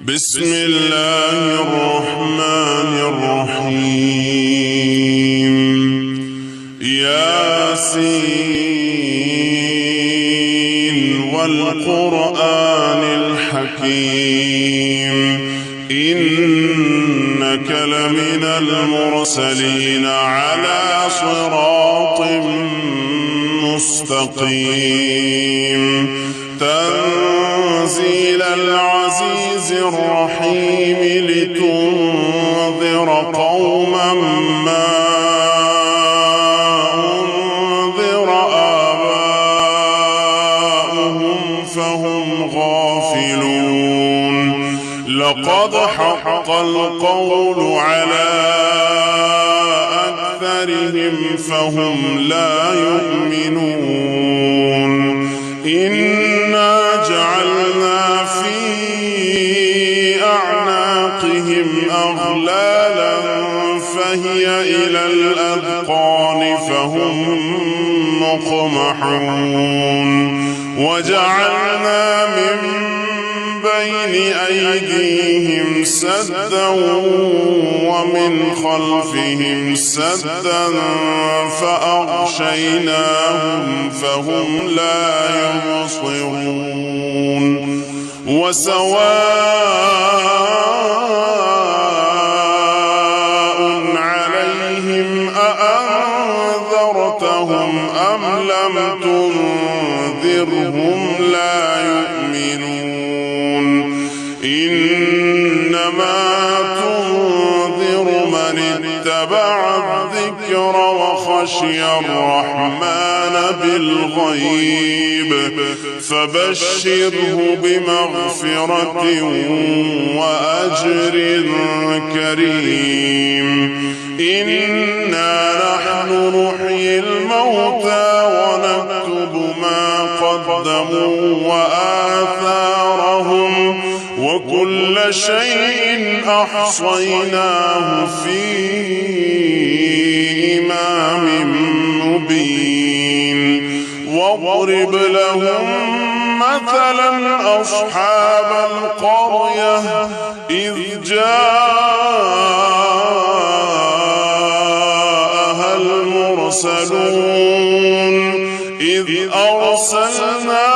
بسم الله الرحمن الرحيم. ياسين والقرآن الحكيم إنك لمن المرسلين على صراط مستقيم تنزيل العزيز الرحيم لتنذر قوما ما أنذر آباؤهم فهم غافلون. لقد حق القول على أكثرهم فهم لا يؤمنون. إنا جعلنا في أعناقهم أغلالا فهي إلى الأذقان فهم مقمحون. وجعلنا من بين أيديهم سدا ومن خلفهم سدا فأغشيناهم فهم لا يبصرون. وسواء عليهم أأنذرتهم أم لم تنذرهم لا يؤمنون. إنما تنذر من اتبع الذكر وخشي الرحمن بالغيب فبشره بمغفرة وأجر كريم. إنا نحن نحيي الموتى ونكتب ما قدموا وآثارهم وكل شيء أحصيناه في إمام مبين. واضرب لهم مثلا أصحاب القرية إذ جاءها المرسلون إذ أرسلنا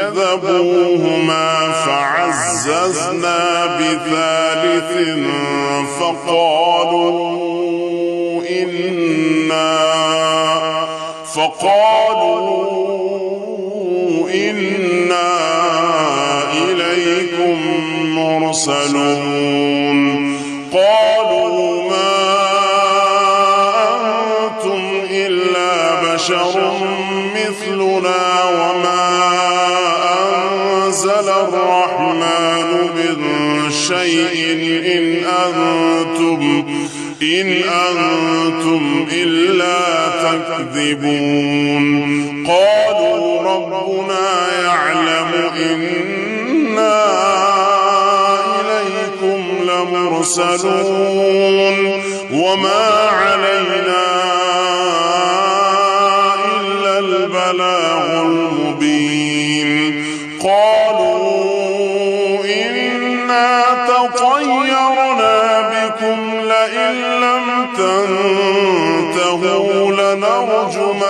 فكذبوهما فعززنا بثالث فقالوا إنا إليكم مرسلون. قالوا ما أنتم إلا بشر مثلنا وما أنزل الرحمن من شيء إن أنتم إلا تكذبون. قالوا ربنا يعلم إنا إليكم لمرسلون وما علينا إلا البلاغ المبين. قالوا إنا تطيرنا بكم لئن لم تنتهوا لنرجمنكم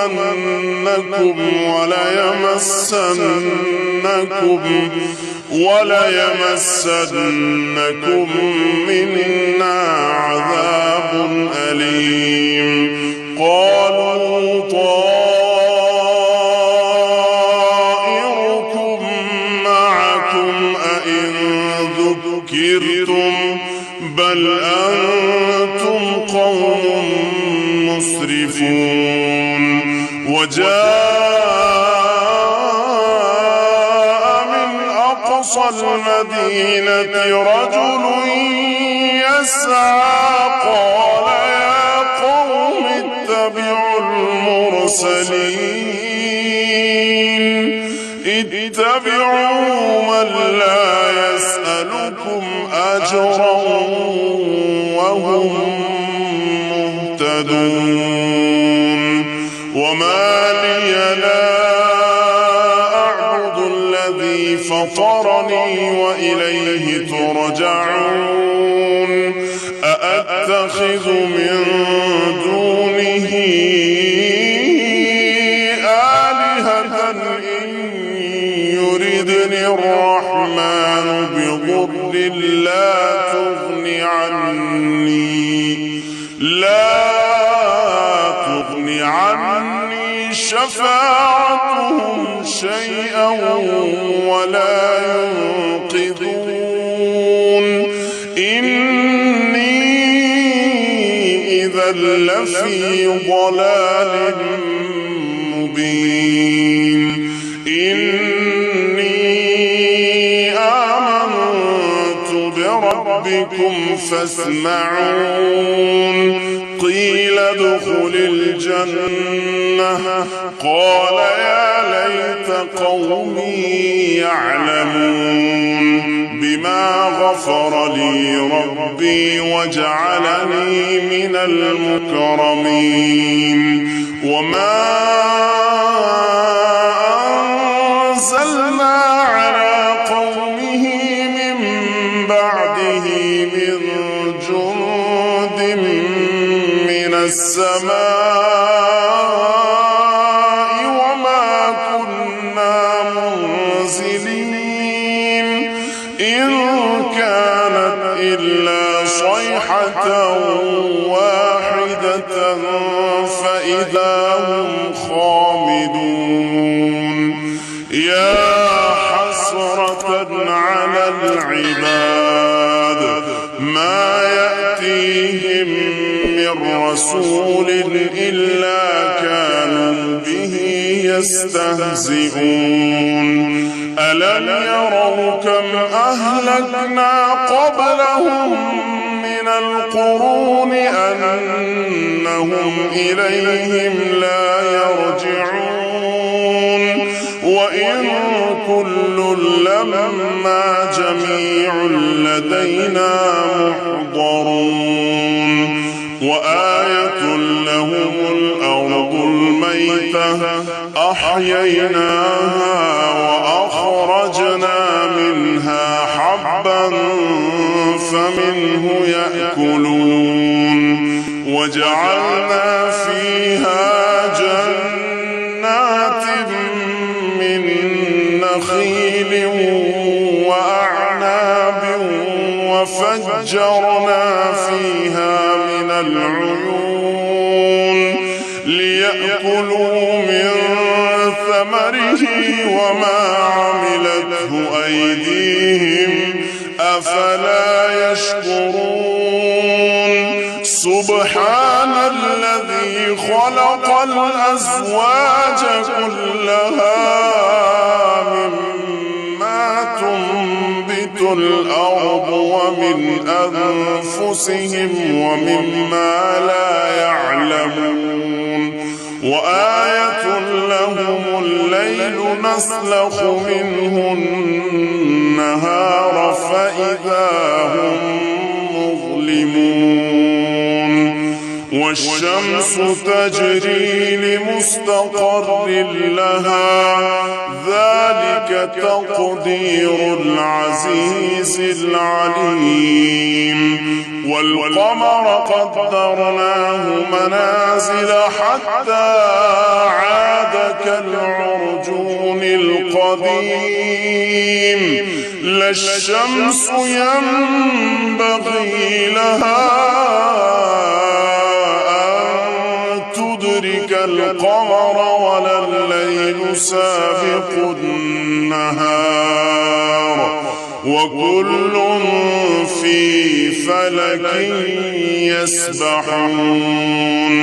وليمسنكم منا عذاب أليم. قالوا طائركم معكم أئن ذكرتم بل أنتم قوم مسرفون. وجاء من أقصى المدينة رجل يسعى قال يا قوم اتبعوا اتبعوا من لا يسألكم أجرا وهم مهتدون. وما لي لا الذي فطرني وإليه ترجعون أأتخذ من دونه آلهة إن يردني الرحمن بضر لا تغني عني شفاعتهم شيئا ولا ينقذون إني إذا لفي ضلال مبين إني آمنت بربكم فاسمعون قيل ادخل الجنة قال يا ليت قومي يعلمون بما غفر لي ربي وجعلني من المكرمين وما أنزلنا على قومه من بعده من جند من السماء وما كنا منزلين إن كانت إلا صيحة واحدة فإذا هم خامدون يا حسرة على العباد ما يأتيهم من رسول إلا كانوا به يستهزئون ألم يروا كم أهلكنا قبلهم من القرون أنهم إليهم لا يرجعون وإن كل لما جميع لدينا محضرون وآية لهم الأرض الميتة أحييناها وأخرجنا منها حبا فمنه يأكلون وجعلنا فيها جنات من نخيل وأعناب وفجرنا فيها من العيون ليأكلوا من ثمره وما عملته أيديهم أفلا يشكرون سبحان الذي خلق الأزواج كلها مما تنبت الأرض ومن أنفسهم ومما لا يعلمون وآية لهم الليل نسلخ منه النهار فإذا هم مظلمون والشمس تجري لمستقر لها ذلك تقدير العزيز العليم والقمر قدرناه منازل حتى عاد كالعرجون القديم لا الشمس ينبغي لها القمر ولا الليل سابق النهار وكل في فلك يسبحون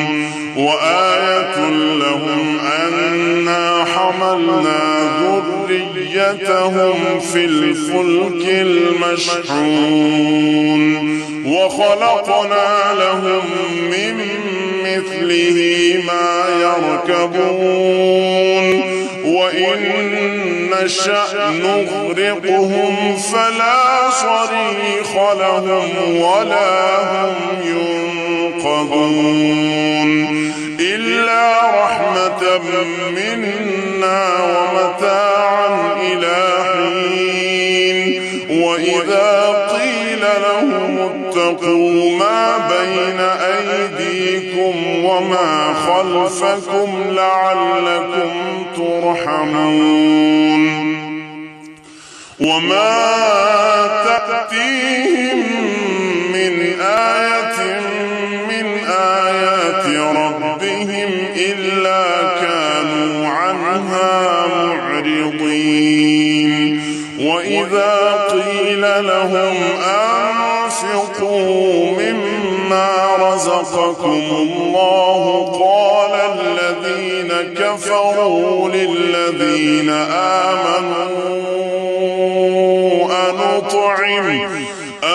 وآية لهم أنا حملنا ذريتهم في الفلك المشحون وخلقنا لهم من مثله ما يركبون وإن نشأ نغرقهم فلا صريخ لهم ولا هم ينقذون إلا رحمة منا ومتاعا إلى حين وما خلفكم لعلكم ترحمون وما تأتيهم من آية من آيات ربهم إلا كانوا عنها معرضين وإذا قيل لهم أنفقوا مما رزقكم الله قال الذين كفروا للذين آمنوا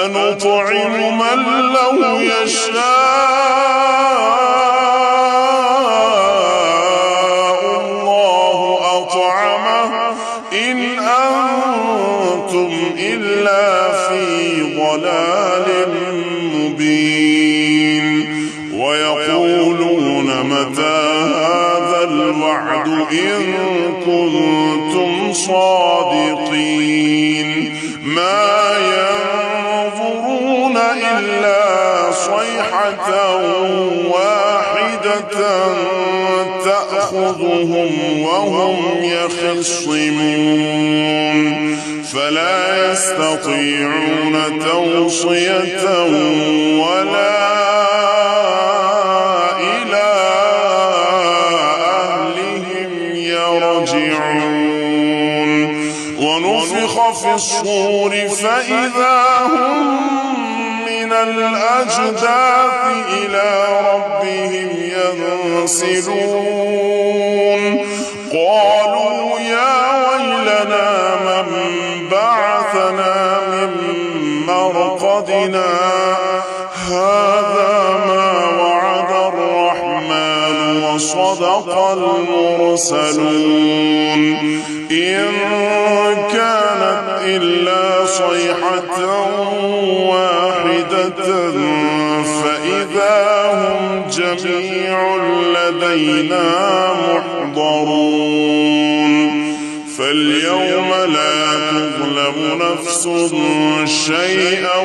أنطعم من لو يشاء الله أطعمه إن أنتم إلا في ضلال مبين ويقولون متى هذا الوعد إن كنتم صادقين ما ينظرون إلا صيحة واحدة تأخذهم وهم يخصمون فلا يستطيعون توصية ولا إلى أهلهم يرجعون ونفخ في الصور فإذا هم من الأجداث إلى ربهم ينسلون قالوا يا ويلنا من بعثنا من مرقدنا هذا ما وعد الرحمن وصدق المرسلون إن كانت إلا صيحة واحدة فإذا هم جميع لدينا محضرون فاليوم لا تظلم نفس شيئا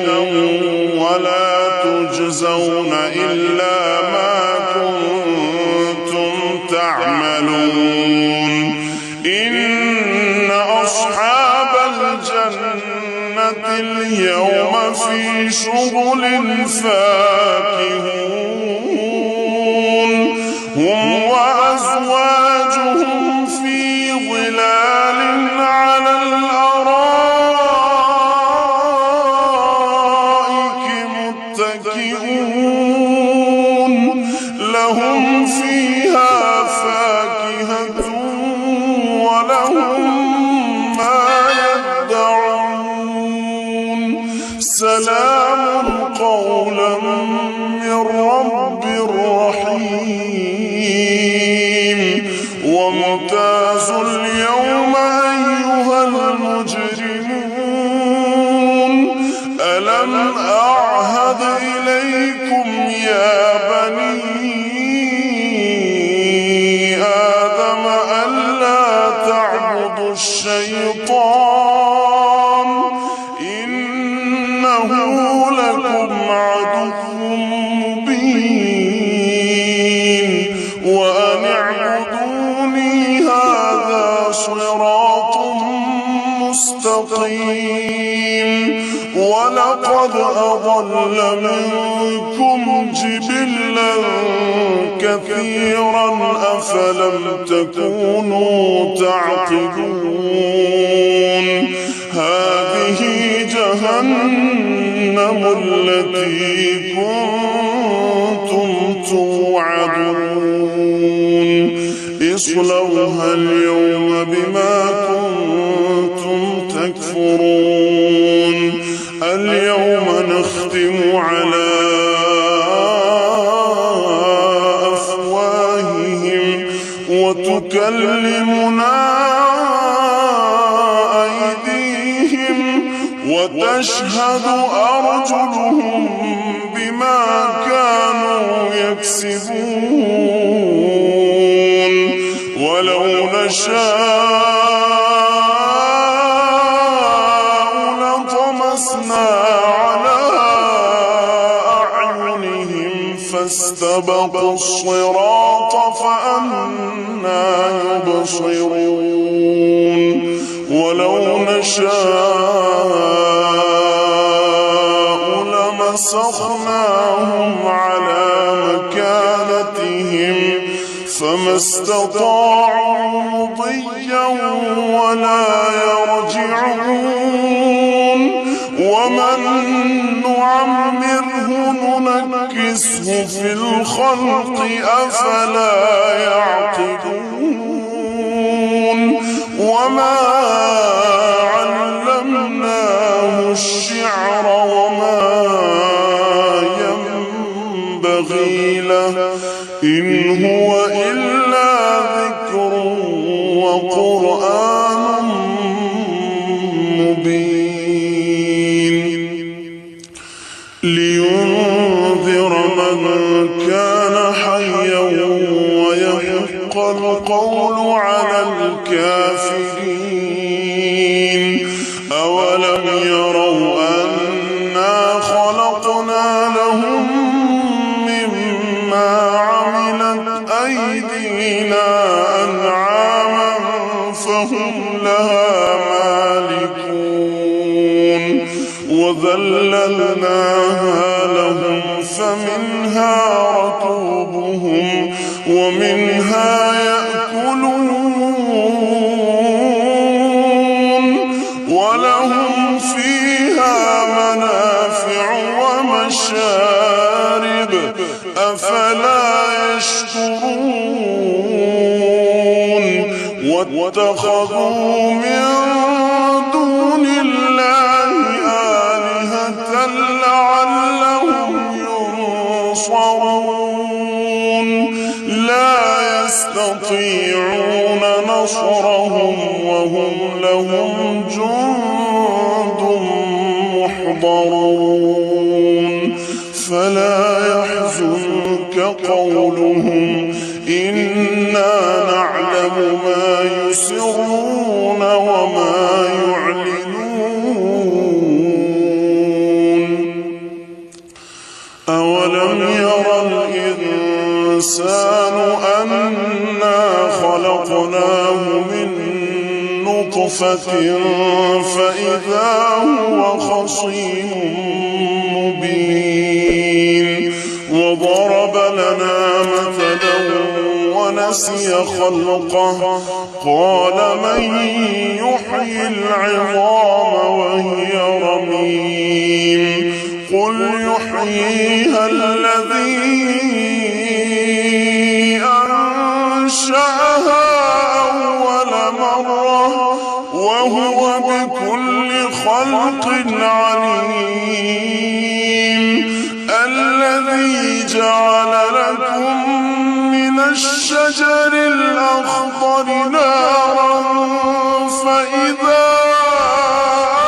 ولا تجزون إلا ما كنتم تعملون إن أصحاب الجنة اليوم في شغل فاكهون هم وأزواجهم في ظلال على الأرائك متكئون لهم فيها فاكهة ولهم ما يدعون سلام قولا من رب رحيم وامتازوا اليوم أيها المجرمون ألم أعهد إليكم يا بني آدم ألا تعبدوا الشيطان إنه لكم عدو مبين وأن اعبدوني هذا صراط مستقيم ولقد أضل منكم جبلا كثيرا أفلم تكونوا تعقلون هذه جهنم التي كنتم توعدون اصلوها اليوم بما كنتم تكفرون اليوم نختم على أفواههم وتكلمنا أيديهم وتشهد أرجلهم بما كانوا يكسبون ولو نشاء لطمسنا على أعينهم فاستبقوا فاستبقوا الصراط فأنى يبصرون ولو نشاء لمسخناهم على مكانتهم فما استطاعوا مضيا ولا يرجعون ومن نعمره ننكسه في الخلق أفلا يعقلون وما علمناه الشعر وما ينبغي له إن هو إلا ذكر وقرآن مبين لينذر من كان حيا ويحق القول على الكافرين أولم يروا أنا خلقنا لهم مما عملت أيدينا أنعاما فهم لها مالكون وذللناها لهم فمنها ركوبهم ومنها يأكلون ولهم فيها منافع ومشارب أفلا يشكرون واتخذوا من دون الله آلهة لعلهم ينصرون لا يستطيعون نصرهم وهم لهم جند محضرون فلا يحزنك قولهم إنا نعلم ما يسرون وما يعلنون أولم يرى الإنسان أنا خلقناه من نطفة فإذا هو خصيم مبين وضرب لنا مثلا ونسي خلقه قال من يحيي العظام وهي رميم قل يحييها الذي أنشأها أول مرة وهو بكل خلق عليم الذي جعل لكم من الشجر الأخضر نارا فإذا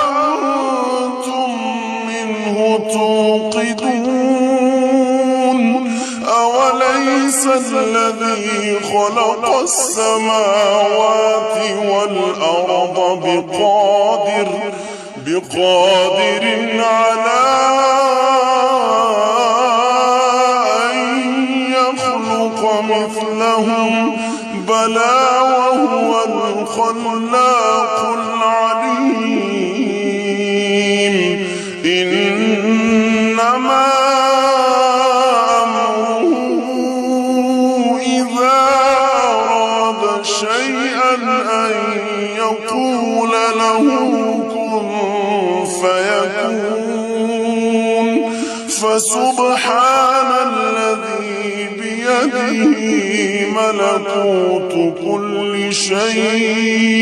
أنتم منه توقدون أوليس الذي خلق السماوات والأرض بقادر على أن يخلق مثلهم بلى وهو الخلاق العليم إنما أمره إذا أراد شيئا أن يقول له كن فيكون فسبحان الذي بيده ملكوت كل شيء